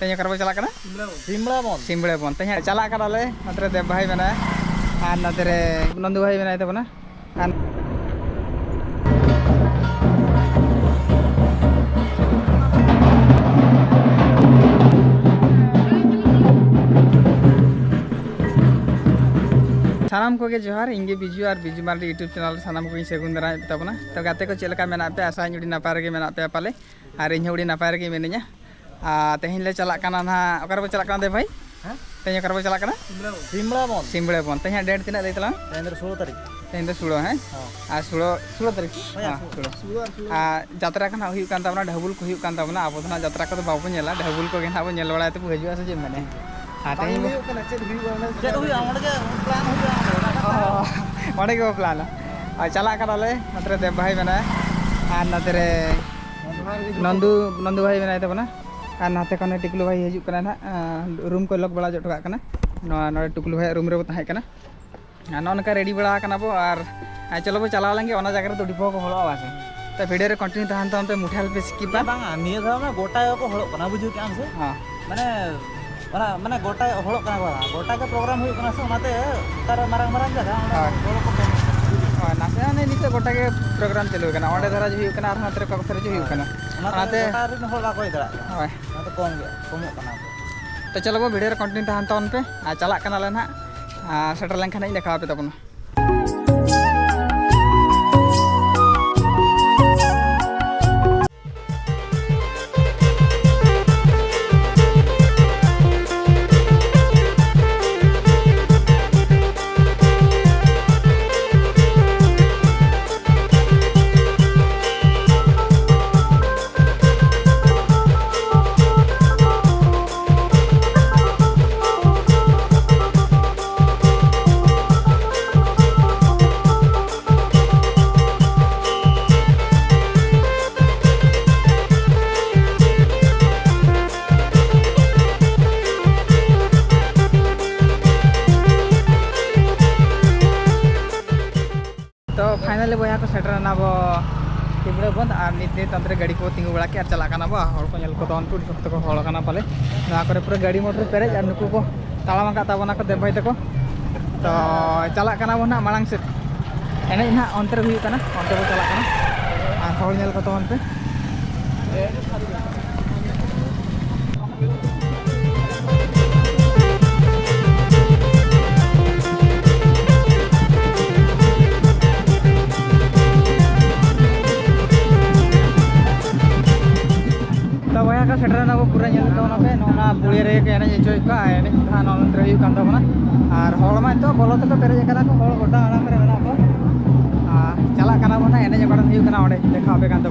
तेज करबो चला कना सिमलाबंद सिमलाबंद तेज चला कनाले नतरे देव भाई मेना और नतरे नंदू भाई मेना तबना सानाम को जोहार इंगे बिजू और बिजू मार्डी यूट्यूब चैनल सानाम को सेगुन दारा तबना तो गाते को चलका मेना पे आशा उड़ी नपाय रे मेना पे पाले और इन उड़ी नपाय रे मेनिया तेहन ले चला कना ना ओकर चला कना दे भाई हां तेज करबो चला कना सिमलाबंद सिमलाबंद तेज डेट तिना दे तला तेज 16 तारीख तेज 16 है और 16 तारीख हां 16 जत्रा कना हुई कान तबना ढबुल को हुई कान तबना अब ना जत्रा को बाबू नेला ढबुल को गेना बो नेल बड़ा ते हजू से जे मने हाँ तेज प्लान के प्लान चला कनाले नतरे देव भाई मेना और नतरे नंदू नंदू भाई मेना तबना और नाते कने टिकलू भाई हजू कना ना रूम को लॉक बड़ा जटका कना न टुकलू भाई रूम रे बो ताहे कना ननका रेडी बड़ा कना बो और चलो बो चला लेंगे ओना जगह तो डिपो को हलो आसे तो वीडियो रे कंटिन्यू तहन तम पे मुठाल पे स्किप बा निया धाव में गोटा को हलो कना बुझु के आम से हां माने गोटा हलो कना गोटा के प्रोग्राम हुई कना से ओनाते तार मारंग मारंग जगह नासे ने निते गोटा के प्रोग्राम चलु कना ओंडे धरा हुई कना और नतरे को थरे हुई कना ओनाते गोटा रे हol बा कोई दरा होय तो कम कना तो चलो वो वीडियो रे कंटिन्यू तहन तम पे चला कना ले ना सेटर लेन खाना देखा पे तबना तो फाइनली बया को सेटर ना बो सिमलाबंद और निते तंत्र गाड़ी को तिंगु बड़ा के और चला कना बो हर को नेल को तो अनपुर सख्त को हल कना पाले ना करे पूरा गाड़ी मोटर पेरेज और नुकु को तालाम का ताबना को देव भाई तको तो चला कना बो ना मांग से एने ना अंतर हुई कना अंतर को चला कना और हल नेल को तो अन पे तो वया का सेटर ना वो पूरा नेल तो ना पे नोना बुले रे के एने चोय का एने था नोन रे कान तो ना और हॉल में तो बोलो तो पेरे जकरा को हॉल गोटा आराम रे मेना को चला कना बना एने जकड़ा हुई कना ओडे देखा पे कान तो